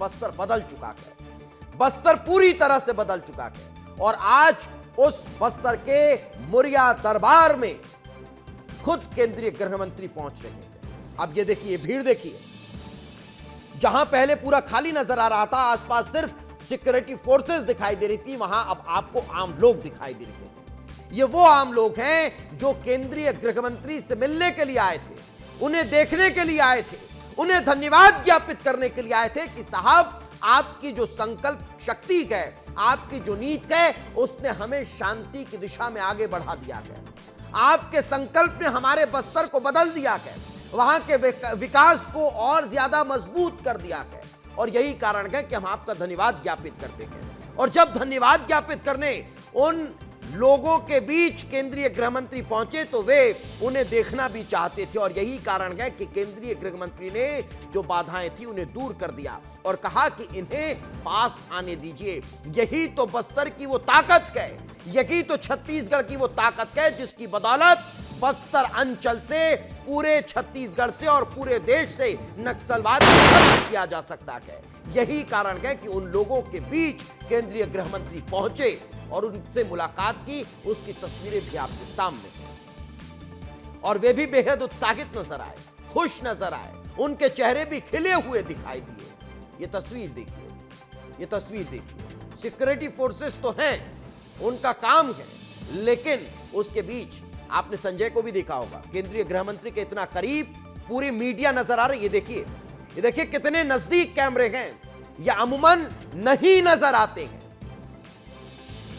बस्तर बदल चुका है। बस्तर पूरी तरह से बदल चुका है और आज उस बस्तर के मुरिया दरबार में खुद केंद्रीय गृह मंत्री पहुंच रहे हैं। अब ये देखिए, भीड़ देखिए, जहां पहले पूरा खाली नजर आ रहा था, आसपास सिर्फ सिक्योरिटी फोर्सेस दिखाई दे रही थी, वहां अब आपको आम लोग दिखाई दे रहे हैं। ये वो आम लोग हैं जो केंद्रीय गृह मंत्री से मिलने के लिए आए थे, उन्हें देखने के लिए आए थे, उन्हें धन्यवाद ज्ञापित करने के लिए आए थे कि साहब, आपकी जो संकल्प शक्ति है, आपकी जो नीति है, उसने हमें शांति की दिशा में आगे बढ़ा दिया है। आपके संकल्प ने हमारे बस्तर को बदल दिया है, वहां के विकास को और ज्यादा मजबूत कर दिया है और यही कारण है कि हम आपका धन्यवाद ज्ञापित करते हैं। और जब धन्यवाद ज्ञापित करने उन लोगों के बीच केंद्रीय गृह मंत्री पहुंचे तो वे उन्हें देखना भी चाहते थे और यही कारण है कि केंद्रीय गृह मंत्री ने जो बाधाएं थी उन्हें दूर कर दिया और कहा कि इन्हें पास आने दीजिए। यही तो बस्तर की वो ताकत है, यही तो छत्तीसगढ़ की वो ताकत है जिसकी बदौलत बस्तर अंचल से, पूरे छत्तीसगढ़ से और पूरे देश से नक्सलवाद को खत्म किया जा सकता है। यही कारण है कि उन लोगों के बीच केंद्रीय गृह मंत्री पहुंचे और उनसे मुलाकात की। उसकी तस्वीरें भी आपके सामने और वे भी बेहद उत्साहित नजर आए, खुश नजर आए, उनके चेहरे भी खिले हुए दिखाई दिए। ये तस्वीर देखिए, ये तस्वीर देखिए। सिक्योरिटी फोर्सेस तो हैं, उनका काम है, लेकिन उसके बीच आपने संजय को भी देखा होगा, केंद्रीय गृह मंत्री के इतना करीब पूरी मीडिया नजर आ रही है। ये देखिए कितने नजदीक कैमरे हैं। ये अमूमन नहीं नजर आते हैं,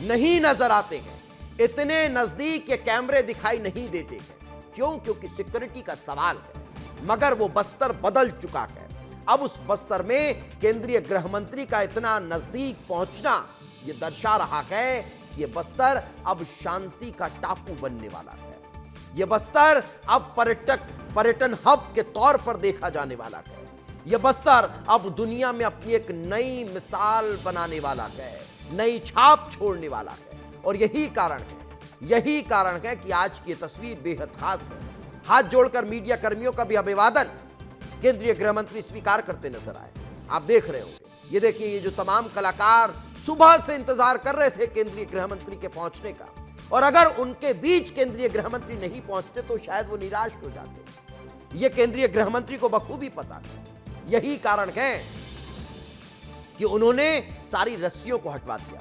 नहीं नजर आते हैं। इतने नजदीक ये कैमरे दिखाई नहीं देते हैं। क्यों? क्योंकि सिक्योरिटी का सवाल है। मगर वो बस्तर बदल चुका है। अब उस बस्तर में केंद्रीय गृह मंत्री का इतना नजदीक पहुंचना ये दर्शा रहा है कि ये बस्तर अब शांति का टापू बनने वाला है। ये बस्तर अब पर्यटन हब के तौर पर देखा जाने वाला है। ये बस्तर अब दुनिया में अपनी एक नई मिसाल बनाने वाला है, नई छाप छोड़ने वाला है। और यही कारण है कि आज की तस्वीर बेहद खास है। हाथ जोड़कर मीडिया कर्मियों का भी अभिवादन केंद्रीय गृह मंत्री स्वीकार करते नजर आए। आप देख रहे होंगे, ये देखिए, ये जो तमाम कलाकार सुबह से इंतजार कर रहे थे केंद्रीय गृह मंत्री के पहुंचने का, और अगर उनके बीच केंद्रीय गृह मंत्री नहीं पहुंचते तो शायद वो निराश हो जाते। ये केंद्रीय गृह मंत्री को बखूबी पता है। यही कारण है कि उन्होंने सारी रस्सियों को हटवा दिया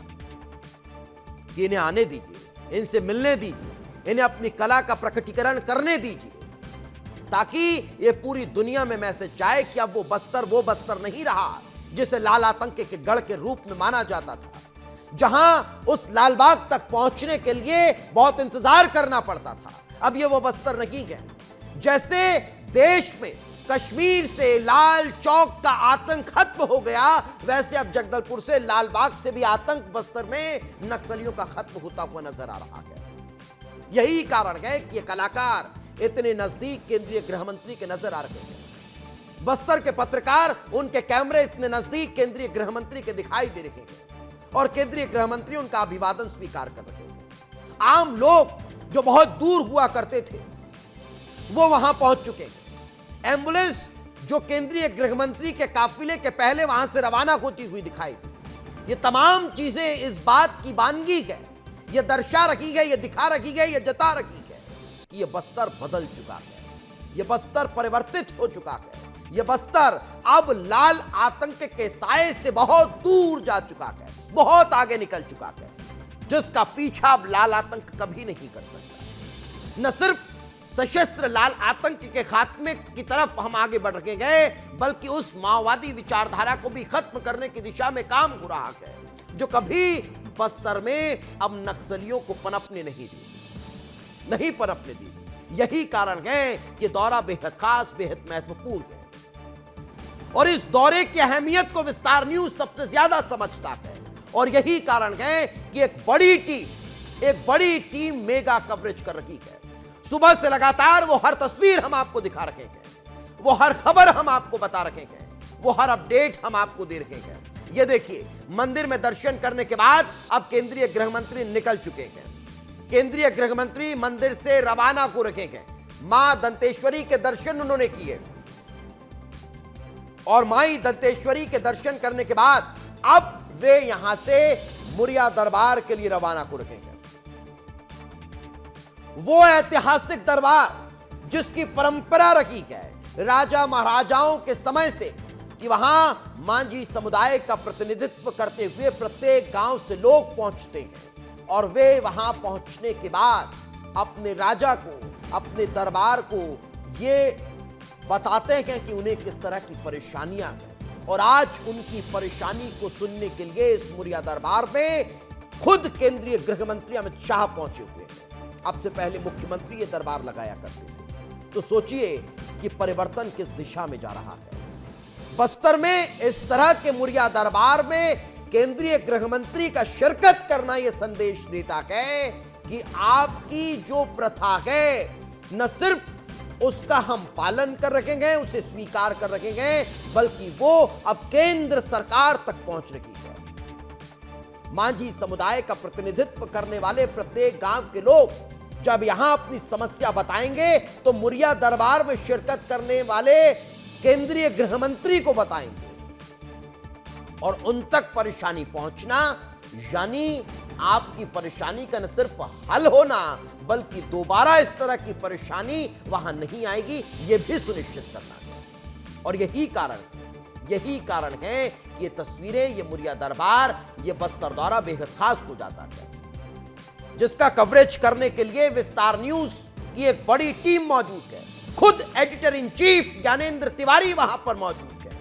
कि इन्हें आने दीजिए, इनसे मिलने दीजिए, इन्हें अपनी कला का प्रकटीकरण करने दीजिए, ताकि ये पूरी दुनिया में मैसेज जाए कि अब वो बस्तर नहीं रहा जिसे लाल आतंक के गढ़ के रूप में माना जाता था, जहां उस लालबाग तक पहुंचने के लिए बहुत इंतजार करना पड़ता था। अब ये वो बस्तर नहीं है। जैसे देश में कश्मीर से लाल चौक का आतंक खत्म हो गया, वैसे अब जगदलपुर से लालबाग से भी आतंक बस्तर में नक्सलियों का खत्म होता हुआ नजर आ रहा है। यही कारण है कि ये कलाकार इतने नजदीक केंद्रीय गृह मंत्री के नजर आ रहे हैं। बस्तर के पत्रकार, उनके कैमरे इतने नजदीक केंद्रीय गृह मंत्री के दिखाई दे रहे हैं और केंद्रीय गृह मंत्री उनका अभिवादन स्वीकार कर रहे हैं। आम लोग जो बहुत दूर हुआ करते थे वो वहां पहुंच चुके हैं। एम्बुलेंस जो केंद्रीय गृह मंत्री के काफिले के पहले वहां से रवाना होती हुई दिखाई दी। ये तमाम चीजें इस बात की बानगी है, ये दर्शा रखी है, ये दिखा रखी है, ये जता रखी है कि ये बस्तर बदल चुका है, ये बस्तर परिवर्तित हो चुका है, ये बस्तर अब लाल आतंक के साए से बहुत दूर जा चुका है, बहुत आगे निकल चुका है, जिसका पीछा अब लाल आतंक कभी नहीं कर सकता। न सिर्फ सशस्त्र लाल आतंक के खात्मे की तरफ हम आगे बढ़ रहे गए, बल्कि उस माओवादी विचारधारा को भी खत्म करने की दिशा में काम हो रहा है, जो कभी बस्तर में अब नक्सलियों को पनपने नहीं पनपने दी। यही कारण है कि दौरा बेहद खास, बेहद महत्वपूर्ण है और इस दौरे की अहमियत को विस्तार न्यूज सबसे ज्यादा समझता है। और यही कारण है कि एक बड़ी टीम मेगा कवरेज कर रही है। सुबह से लगातार वो हर तस्वीर हम आपको दिखा रहे हैं, वो हर खबर हम आपको बता रहे हैं, वो हर अपडेट हम आपको दे रहे हैं। ये देखिए, मंदिर में दर्शन करने के बाद अब केंद्रीय गृह मंत्री निकल चुके हैं। केंद्रीय गृह मंत्री मंदिर से रवाना हो रहे हैं। मां दंतेश्वरी के दर्शन उन्होंने किए। और माई दंतेश्वरी के दर्शन करने के बाद अब वे यहां से मुरिया दरबार के लिए रवाना हो रहे हैं। वो ऐतिहासिक दरबार जिसकी परंपरा रही है राजा महाराजाओं के समय से कि वहां मांझी समुदाय का प्रतिनिधित्व करते हुए प्रत्येक गांव से लोग पहुंचते हैं और वे वहां पहुंचने के बाद अपने राजा को, अपने दरबार को ये बताते हैं कि उन्हें किस तरह की परेशानियां हैं। और आज उनकी परेशानी को सुनने के लिए इस मुरिया दरबार में खुद केंद्रीय गृह मंत्री अमित शाह पहुंचे हुए हैं। अब से पहले मुख्यमंत्री ये दरबार लगाया करते थे। तो सोचिए कि परिवर्तन किस दिशा में जा रहा है। बस्तर में इस तरह के मुरिया दरबार में केंद्रीय गृह मंत्री का शिरकत करना यह संदेश देता है कि आपकी जो प्रथा है न सिर्फ उसका हम पालन कर रखेंगे, उसे स्वीकार कर रखेंगे, बल्कि वो अब केंद्र सरकार तक पहुंच रही है। मांझी समुदाय का प्रतिनिधित्व करने वाले प्रत्येक गांव के लोग जब यहां अपनी समस्या बताएंगे तो मुरिया दरबार में शिरकत करने वाले केंद्रीय गृह मंत्री को बताएंगे और उन तक परेशानी पहुंचना यानी आपकी परेशानी का न सिर्फ हल होना बल्कि दोबारा इस तरह की परेशानी वहां नहीं आएगी, यह भी सुनिश्चित करना है। और यही कारण है कि ये तस्वीरें, ये मुरिया दरबार, ये बस्तर दौरा बेहद खास हो जाता है, जिसका कवरेज करने के लिए विस्तार न्यूज की एक बड़ी टीम मौजूद है। खुद editor in chief Gyanendra Tiwari वहां पर मौजूद है,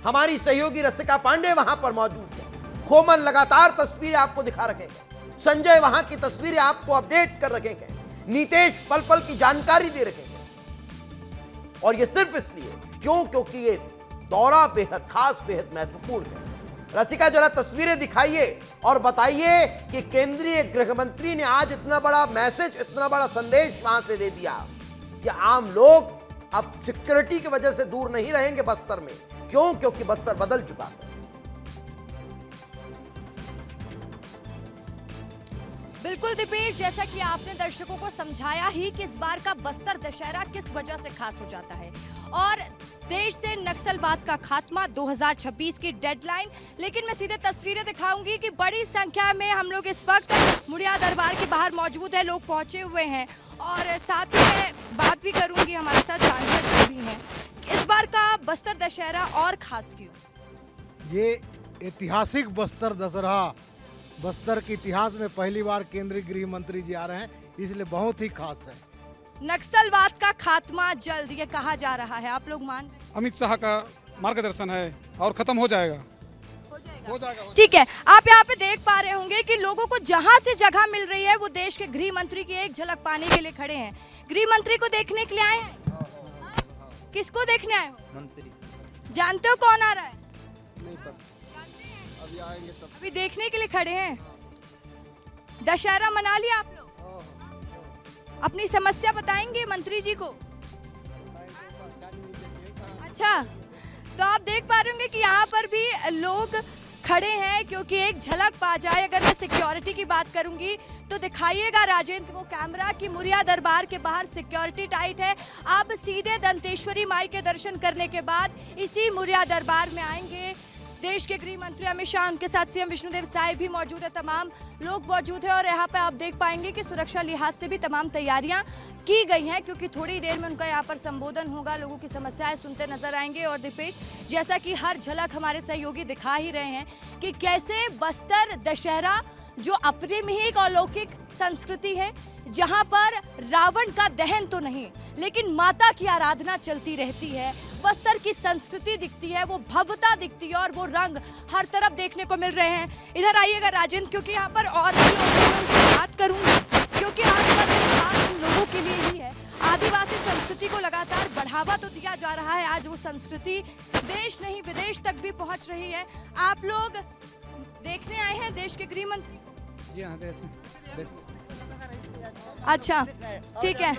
हमारी सहयोगी रसिका पांडे वहां पर मौजूद है, खोमन लगातार तस्वीरें आपको दिखा रखेंगे, संजय वहां की तस्वीरें आपको अपडेट कर रखेंगे, नीतेश पल पल की जानकारी दे रखेंगे। और यह सिर्फ इसलिए क्योंकि ये दौरा बेहद खास, बेहद महत्वपूर्ण है। रसिका जरा तस्वीरें दिखाइए और बताइए कि केंद्रीय गृह मंत्री ने आज इतना बड़ा मैसेज, इतना बड़ा संदेश वहां से दे दिया कि आम लोग अब सिक्योरिटी की वजह से दूर नहीं रहेंगे बस्तर में। क्यों? क्योंकि बस्तर बदल चुका है। बिल्कुल दीपेश, जैसा कि आपने दर्शकों को समझाया ही कि इस बार का बस्तर दशहरा किस वजह से खास हो जाता है और देश से नक्सलवाद का खात्मा 2026 की डेडलाइन। लेकिन मैं सीधे तस्वीरें दिखाऊंगी कि बड़ी संख्या में हम लोग इस वक्त मुरिया दरबार के बाहर मौजूद है, लोग पहुंचे हुए हैं और साथ ही मैं बात भी करूंगी, हमारे साथ जानकर भी हैं। इस बार का बस्तर दशहरा और खास क्यों? ये ऐतिहासिक बस्तर दशहरा, बस्तर के इतिहास में पहली बार केंद्रीय गृह मंत्री जी आ रहे हैं, इसलिए बहुत ही खास है। नक्सलवाद का खात्मा जल्द, ये कहा जा रहा है, आप लोग मान? अमित शाह का मार्गदर्शन है और खत्म हो जाएगा। हो जाएगा। ठीक है, आप यहाँ पे देख पा रहे होंगे कि लोगों को जहाँ से जगह मिल रही है वो देश के गृह मंत्री की एक झलक पाने के लिए खड़े हैं। गृह मंत्री को देखने के लिए आए हैं? किसको देखने आए हो? मंत्री। जानते हो कौन आ रहा है? नहीं पता। अभी आएंगे तब। अभी देखने के लिए खड़े हैं। दशहरा मना लिया आप लोग? अपनी समस्या बताएंगे मंत्री जी को? अच्छा, तो आप देख पा रहे होंगे कि यहाँ पर भी लोग खड़े हैं क्योंकि एक झलक पा जाए। अगर मैं सिक्योरिटी की बात करूंगी तो दिखाइएगा राजेंद्र वो कैमरा कि मुरिया दरबार के बाहर सिक्योरिटी टाइट है। आप सीधे दंतेश्वरी माई के दर्शन करने के बाद इसी मुरिया दरबार में आएंगे। देश के गृह मंत्री अमित शाह, उनके साथ सीएम विष्णुदेव साय भी मौजूद है, तमाम लोग मौजूद है और यहाँ पे आप देख पाएंगे कि सुरक्षा लिहाज से भी तमाम तैयारियां की गई हैं क्योंकि थोड़ी देर में उनका यहाँ पर संबोधन होगा, लोगों की समस्याएं सुनते नजर आएंगे। और दीपेश, जैसा कि हर झलक हमारे सहयोगी दिखा ही रहे हैं कि कैसे बस्तर दशहरा जो अपने में ही एक अलौकिक संस्कृति है, जहां पर रावण का दहन तो नहीं लेकिन माता की आराधना चलती रहती है। बस्तर की संस्कृति दिखती है, वो भव्यता दिखती है और वो रंग हर तरफ देखने को मिल रहे हैं। इधर आइएगा राजेंद्र, क्योंकि यहाँ पर और भी लोग हैं, मैं उनसे बात करूंगी क्योंकि आज का दिन खास उन लोगों के लिए ही है। आदिवासी संस्कृति को लगातार बढ़ावा तो दिया जा रहा है, आज वो संस्कृति देश नहीं विदेश तक भी पहुंच रही है। आप लोग देखने आए हैं देश के गृह मंत्री? जी हाँ, अच्छा, ठीक है,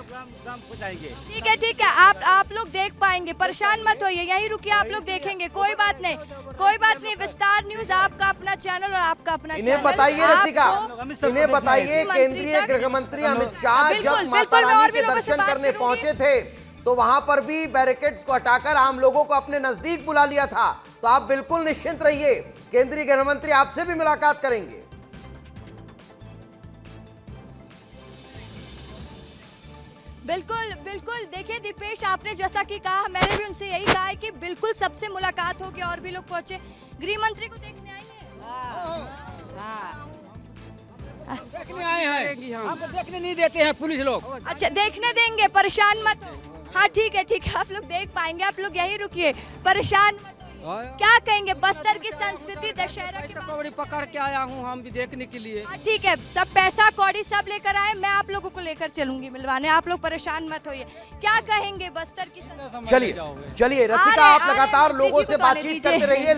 ठीक है, आप लोग देख पाएंगे, परेशान मत होइए, यहीं रुकिए, आप लोग देखेंगे, कोई बात नहीं। विस्तार न्यूज आपका अपना चैनल और आपका अपना इन्हें बताइए रसिका, इन्हें बताइए केंद्रीय गृह मंत्री अमित शाह जब माता रानी के दर्शन करने पहुंचे थे तो वहां पर भी बैरिकेड्स को हटाकर आम लोगों को अपने नजदीक बुला लिया था। तो आप बिल्कुल निश्चिंत रहिए, केंद्रीय गृह मंत्री आपसे भी मुलाकात करेंगे। बिल्कुल बिल्कुल, देखिए दीपेश, आपने जैसा कि कहा, मैंने भी उनसे यही कहा है कि बिल्कुल सबसे मुलाकात होगी और भी लोग पहुंचे। गृह मंत्री को देखने आएंगे? देखने आए हैं, हमको देखने नहीं देते हैं पुलिस लोग। अच्छा, देखने देंगे, परेशान मत हो। हाँ ठीक है, आप लोग देख पाएंगे, आप लोग यहीं रुकिए, परेशान मत होइए। क्या कहेंगे बस्तर की संस्कृति दशहरा की बात? कौड़ी पकड़ के आया हूँ हम भी देखने के लिए। हाँ ठीक है, सब पैसा कौड़ी सब लेकर आए, मैं आप लोगों को लेकर चलूंगी मिलवाने, आप लोग परेशान मत होइए। क्या कहेंगे बस्तर की संस्कृति? चलिए रसिका, आप लगातार लोगों से बातचीत करते रहिए।